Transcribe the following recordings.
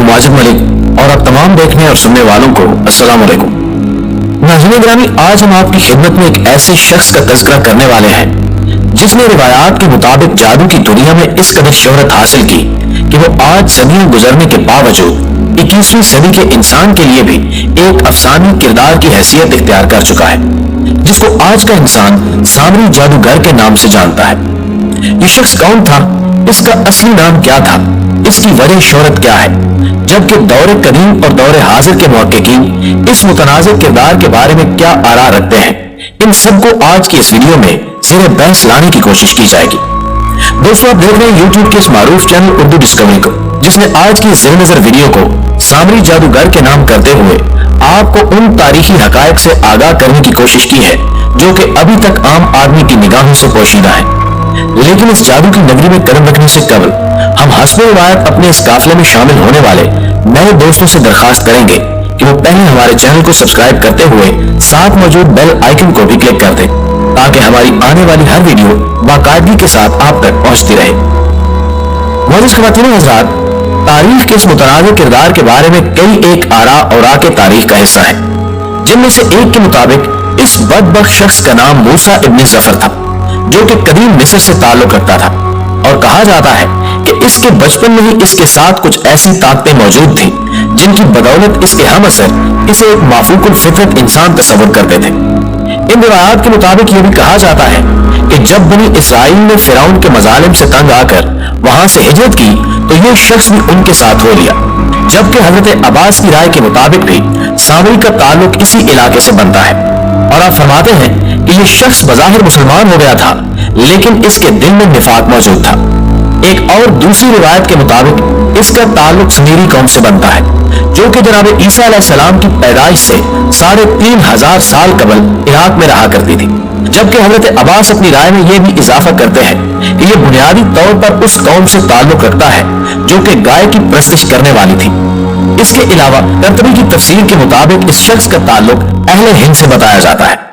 माजिद मलिक और आप तमाम देखने और सुनने वालों को अस्सलाम वालेकुम। नाज़रीन ग्रामी, आज हम आपकी खिदमत में एक ऐसे शख्स का तज़किरा करने वाले हैं जिसने रिवायात के मुताबिक जादू की दुनिया में इस कदर शोहरत हासिल की कि वो आज सदियों गुजरने के बावजूद 21वीं सदी के इंसान के लिए भी एक अफसानी किरदार की हैसियत इख्तियार कर चुका है, जिसको आज का इंसान सामरी जादूगर के नाम से जानता है। ये शख्स कौन था, इसका असली नाम क्या था, इसकी वजह शोहरत क्या है, जबकि दौरे कदीम और दौरे हाजिर के मुहक्किकीन इस मुतनाज़िर किरदार के बारे में क्या आरा रखते हैं, इन सबको आज की इस वीडियो में ज़ेरे बहस लाने की कोशिश की जाएगी। दोस्तों, आप देख रहे हैं यूट्यूब के इस मारूफ चैनल उर्दू डिस्कवरी को, जिसने आज की इस ज़ेर नज़र वीडियो को सामरी जादूगर के नाम करते हुए आपको उन तारीखी हकायक से आगाह करने की कोशिश की है जो कि अभी तक आम आदमी की निगाहों से पोशीदा है। लेकिन इस जादू की नगरी में कदम रखने से कबल हम हस्ब रिवायत अपने इस काफिले में शामिल होने वाले नए दोस्तों से दरखास्त करेंगे कि वो पहले हमारे चैनल को सब्सक्राइब करते हुए साथ मौजूद बेल आइकन को भी क्लिक कर दें, ताकि हमारी आने वाली हर वीडियो बाकायदगी के साथ आप तक पहुंचती रहे। मोअज़्ज़िज़ ख़वातीन हज़रात, तारीख के इस मुतनाज़िर किरदार के बारे में कई एक आरा और आके तारीख का हिस्सा है, जिनमें से एक के मुताबिक इस बदबख्त शख्स का नाम मूसा इब्न ज़फ़र था, जो कि कदीम मिस्र से ताल्लुक रखता था, और कहा जाता है कि इसके बचपन में ही इसके साथ कुछ ऐसी ताकतें मौजूद थी जिनकी बदौलत इसके हम असर इसे एक माफूकुल फितरत इंसान तस्वुर करते थे। इन रिवायात के मुताबिक यह भी कहा जाता है कि जब बनी इसराइल ने फिरौन के मजालिम से तंग आकर वहां से हिजरत की तो यह शख्स भी उनके साथ हो लिया, जबकि हजरत अब्बास की राय के मुताबिक भी सामरी का ताल्लुक इसी इलाके से बनता है। और आप फरमाते हैं कि यह शख्स बज़ाहिर मुसलमान हो गया था, लेकिन इसके दिल में निफाक मौजूद था। एक और दूसरी रिवायत के मुताबिक इसका ताल्लुक समीरी कौम से बनता है, जो कि जनाब ईसा अलैहिस्सलाम की पैदाइश से 3500 साल कबल इराक में रहा करती थी। जबकि हजरत अब्बास अपनी राय में यह भी इजाफा करते हैं कि यह बुनियादी तौर पर उस कौम से ताल्लुक रखता है जो कि गाय की परस्तिश करने वाली थी। इसके अलावा कर्तबी की तफसीर के मुताबिक इस शख्स का ताल्लुक अहले हिंद से बताया जाता है।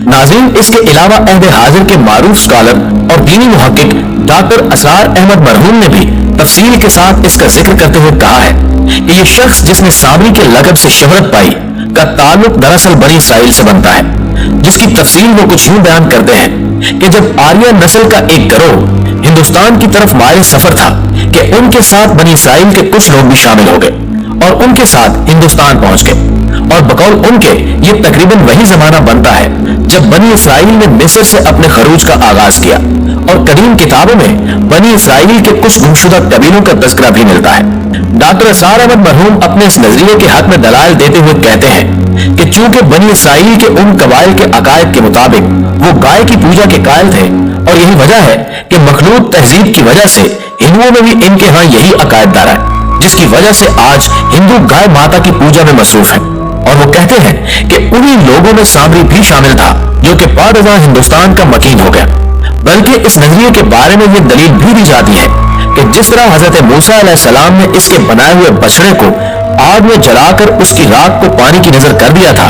नाज़रीन, इसके अलावा अहदे हाजिर के मारूफ स्कॉलर और दीनी मुहक्किक डॉक्टर असरार अहमद मरहूम ने भी तफसील के साथ इसका जिक्र करते हुए कहा है कि यह शख्स जिसने सामरी के लक़ब से शोहरत पाई का ताल्लुक दरअसल बनी इसराइल से बनता है, जिसकी तफसील वो कुछ यूं बयान करते हैं कि जब आर्य नस्ल का एक गिरोह हिंदुस्तान की तरफ मारे सफर था कि उनके साथ बनी इसराइल के कुछ लोग भी शामिल हो गए और उनके साथ हिंदुस्तान पहुंच गए। और बकौल उनके ये तकरीबन वही जमाना बनता है जब बनी इसराइल ने मिस्र से अपने खरूज का आगाज किया, और कदीम किताबों में बनी इसराइल के कुछ गुमशुदा कबीलों का तज़किरा भी मिलता है। डॉक्टर असरार अहमद मरहूम अपने इस नजरिए के हक में दलाल देते हुए कहते हैं कि चूंकि बनी इसराइल के उन कबाइल के अकायद के मुताबिक वो गाय की पूजा के कायल थे, और यही वजह है कि मखलूत तहजीब की वजह से हिंदुओं में भी इनके यहाँ यही अकायद दारा है, जिसकी वजह से आज हिंदू गाय माता की पूजा में मसरूफ है। और वो कहते हैं कि उन्हीं लोगों में सामरी भी शामिल था जो कि बाद हिंदुस्तान का मकीन हो गया। बल्कि इस नजरिए के बारे में ये दलील भी दी जाती है कि जिस तरह हजरत मूसा अलैहिस्सलाम ने इसके बनाए हुए बछड़े को आग में जलाकर उसकी राख को पानी की नजर कर दिया था,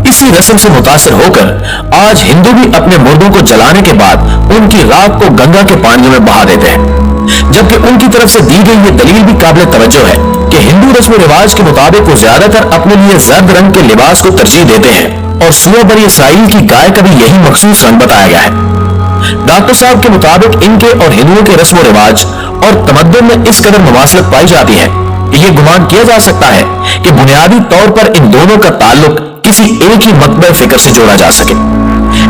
इसी रस्म से मुतासिर होकर आज हिंदू भी अपने मुर्दों को जलाने के बाद उनकी राख को गंगा के पानियों में बहा देते हैं। जबकि उनकी तरफ से दी गई ये दलील भी काबिल तवज्जो है कि हिंदू रस्म रिवाज के मुताबिक वो ज्यादातर अपने लिए जर्द रंग के लिबास को तरजीह देते हैं, और सूअ बनी इसराइल की गाय का भी यही मखसूस रंग बताया गया है। डॉक्टर साहब के मुताबिक इनके और हिंदुओं के रस्म रिवाज और तमद्दुन में इस कदर मुमासलत पाई जाती है कि ये गुमान किया जा सकता है कि बुनियादी तौर पर इन दोनों का ताल्लुक किसी एक ही मकबरे फिक्र से जोड़ा जा सके।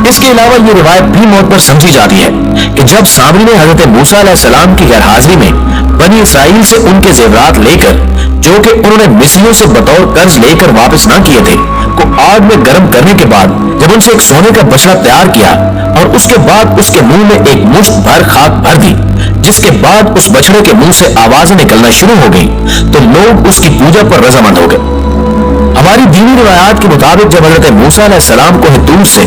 इसके अलावा ये रिवायत भी मौत पर समझी जाती है कि जब सामरी ने हजरत मूसा अलैहिस्सलाम की गैरहाजिरी में बनी इसराइल से उनके जेवरात लेकर, जो कि उन्होंने मिस्रियों से बतौर कर्ज लेकर वापस ना किए थे, को आग में गर्म करने के बाद जब उनसे एक सोने का बछड़ा तैयार किया और उसके बाद उसके मुंह में एक मुश्त भर खाक भर दी, जिसके बाद उस बछड़े के मुंह से आवाजें निकलना शुरू हो गई, तो लोग उसकी पूजा पर रजामंद हो गए। हमारी दीनी रिवायात के मुताबिक जब हजरत मूसा अलैहिस्सलाम को हितूर से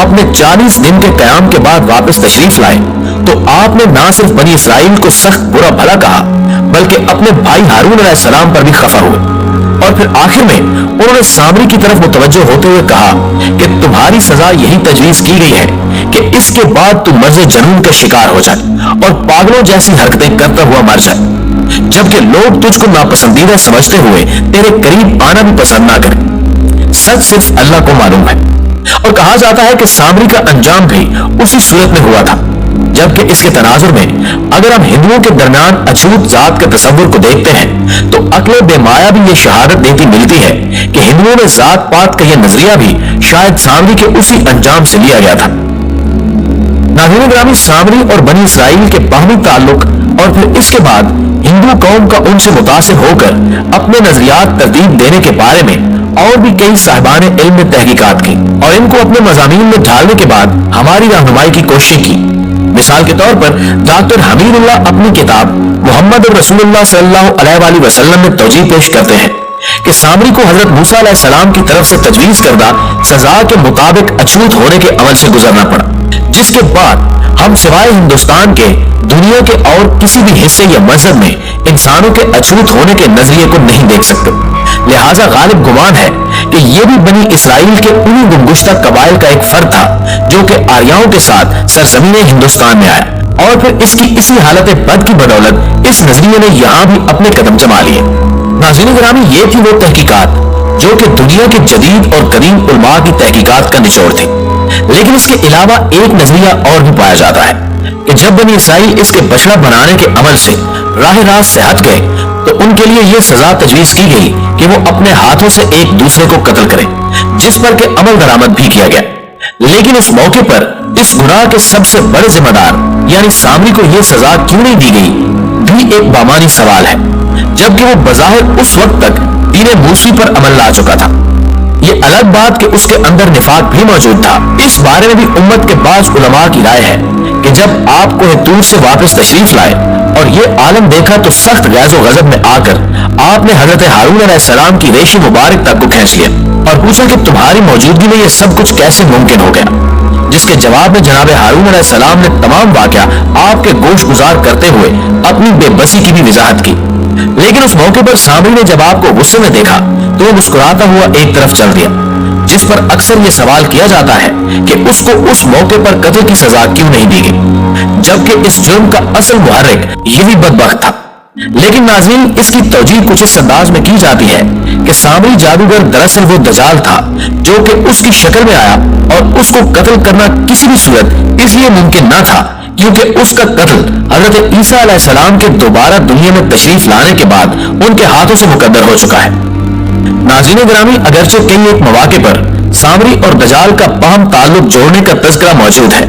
अपने 40 दिन के कयाम के बाद वापस तशरीफ लाए, तो आपने ना सिर्फ बनी इसराइल को सख्त बुरा भला कहा, बल्कि अपने भाई हारून अलैहिस्सलाम पर भी खफा हुए और फिर आखिर में उन्होंने सामरी की तरफ मुतवज्जो होते हुए कहा कि तुम्हारी सजा यही तजवीज की गई है कि इसके बाद तू मर्ज़ जनून का शिकार हो जाए और पागलों जैसी हरकतें करता हुआ मर जाए, जबकि लोग तुझको नापसंदीदा समझते हुए तेरे करीब आना भी पसंद ना करें। सच सिर्फ अल्लाह को मालूम है। और कहा जाता है कि सामरी का अंजाम भी उसी सूरत में हुआ था। जबकि इसके तनाजुर में अगर हम हिंदुओं के दरमियान अछूत जात के तस्वुर को देखते हैं तो अक्ल बेमाया भी ये शहादत देती मिलती है कि हिंदुओं में जात पात का यह नजरिया भी शायद सामरी के उसी अंजाम से लिया गया था। नाज़रीन ग्रामी, सामरी और बनी इसराइल के बाहमी ताल्लुक और फिर इसके बाद हिंदू कौम का उनसे मुतासिर होकर अपने नजरियात तरतीब देने के बारे में और भी कई साहिबान इल्म ने तहकीकात की और इनको अपने मज़ामीन में ढालने के बाद हमारी रहनुमाई की कोशिश की। मिसाल के तौर पर डॉक्टर हमीदुल्लाह अपनी किताब मोहम्मद रसूलुल्लाह सल्लल्लाहु अलैहि वसल्लम में तौजीह पेश करते हैं कि सामरी को हजरत मूसा अलैहिस्सलाम की तरफ से तजवीज करदा सजा के मुताबिक अछूत होने के अमल से गुजरना पड़ा, जिसके बाद हम सिवाय हिंदुस्तान के दुनिया के और किसी भी हिस्से या मजहब में इंसानों के अछूत होने के नजरिए को नहीं देख सकते। लिहाजा गालिब गुमान है कि यह भी बनी इसराइल के उन्हीं गुमगुश्ता कबाइल का एक फर्द था जो कि आर्याओं के साथ सरजमीन हिंदुस्तान में आया और फिर इसकी इसी हालत बद की बदौलत इस नजरिए ने यहां भी अपने कदम जमा लिए। नाज़रीन ग्रामी, ये थी वो तहकीकात जो कि दुनिया के जदीद और कदीम उलमा की तहकीकात का निचोड़ थी। लेकिन इसके अलावा एक नजरिया और भी पाया जाता है कि जब बनी इसराइल इसके बछड़ा बनाने के अमल से राह रास्त से हट गए तो उनके लिए यह सजा तजवीज की गई कि वो अपने हाथों से एक दूसरे को कत्ल करें, जिस पर के अमल दरामद भी किया गया। लेकिन उस मौके पर इस गुनाह के सबसे बड़े जिम्मेदार यानी सामरी को यह सजा क्यों नहीं दी गई भी एक बामानी सवाल है, जबकि वो बज़ाहिर उस वक्त तक दीन मूसी पर अमल ला चुका था। ये अलग बात कि उसके अंदर निफाक भी मौजूद था। इस बारे में भी उम्मत के बाज़ उलमा की राय है कि जब आप कोह तूर से वापस तशरीफ लाए और ये आलम देखा तो सख्त गैज़ो गज़ब में आकर आपने हजरत हारून अलैहिस्सलाम की रेश मुबारक तक को खींच लिया और पूछा कि तुम्हारी मौजूदगी में यह सब कुछ कैसे मुमकिन हो गया, जिसके जवाब में जनाब हारून अलैहिस्सलाम ने तमाम वाक़या आपके गोश गुजार करते हुए अपनी बेबसी की भी वजाहत की। लेकिन उस मौके पर सामरी ने जब आपको गुस्से में देखा तो वो मुस्कुराता हुआ एक तरफ चल दिया, जिस पर अक्सर ये सवाल किया जाता है कि उसको उस मौके पर कत्ल की सजा क्यों नहीं दी गई, जबकि इस जुर्म का असल मुहर्रिक यही बदबख्त था। लेकिन नाज़रीन, इसकी तौजीह कुछ इस अंदाज में की जाती है कि सामरी जादूगर दरअसल वो दजाल था जो कि उसकी शक्ल में आया और उसको कत्ल करना किसी भी सूरत इसलिए मुमकिन ना था क्योंकि उसका कत्ल हजरत ईसा अलैहिस्सलाम के दोबारा दुनिया में तशरीफ लाने के बाद उनके हाथों से मुकद्दर हो चुका है। नाज़रीन ग्रामी, अगरचे कई एक मौके पर सामरी और दजाल का बाहम ताल्लुक जोड़ने का तज़किरा मौजूद है,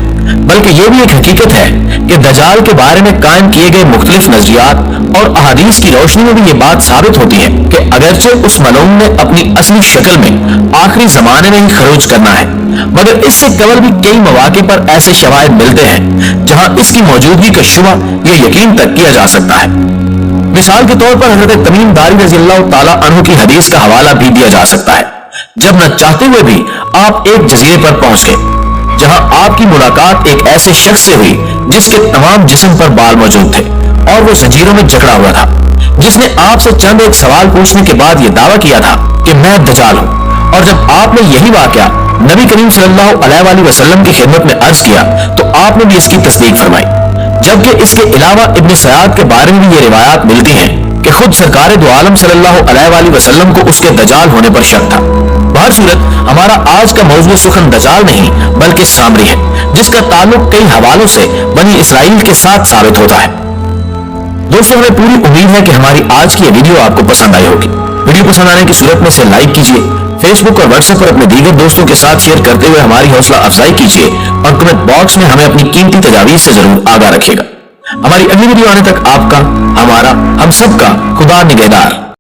बल्कि यह भी एक हकीकत है कि दजाल के बारे में कायम किए गए मुख्तलिफ नजरियात और अहादीस की रोशनी में भी ये बात साबित होती है कि अगरचे उस मलूम ने अपनी असली शक्ल में आखिरी जमाने में ही खरोज करना है, मगर इससे कबल भी कई मौके पर ऐसे शवाहिद मिलते हैं जहां इसकी मौजूदगी का शुबा या यकीन तक किया जा सकता है। मिसाल के तौर पर हजरत तमीम दारी रज़ियल्लाहु ताला अन्हु की हदीस का हवाला भी दिया जा सकता है, जब न चाहते हुए भी आप एक जजीरे पर पहुंच गए जहां आपकी मुलाकात एक ऐसे शख्स से हुई जिसके तमाम जिस्म पर बाल मौजूद थे और वो जंजीरों में जकड़ा हुआ था, जिसने आपसे चंद एक सवाल पूछने के बाद यह दावा किया था कि मैं दजाल हूं। और जब आपने यही वाकया नबी करीम सल्लल्लाहु अलैहि वसल्लम की खिदमत में अर्ज किया तो आपने भी इसकी तस्दीक फरमाई, जबकि इसके अलावा इब्न सयाद के बारे में भी ये रिवायात मिलती हैं कि खुद सरकार दो आलम सल्लल्लाहु अलैहि वसल्लम को उसके दजाल होने पर शक था। बहर सूरत, हमारा आज का मौजूद सुखन दजाल नहीं बल्कि सामरी है, जिसका ताल्लुक कई हवालों से बनी इसराइल के साथ साबित होता है। दोस्तों, हमें पूरी उम्मीद है कि हमारी आज की वीडियो आपको पसंद आई होगी। वीडियो पसंद आने की सूरत में से लाइक कीजिए, फेसबुक और व्हाट्सएप पर अपने दीगर दोस्तों के साथ शेयर करते हुए हमारी हौसला अफजाई कीजिए और कमेंट बॉक्स में हमें अपनी कीमती तजावीज़ से जरूर आगाह रखिएगा। हमारी अगली वीडियो आने तक आपका, हमारा, हम सबका खुदा निगहदार।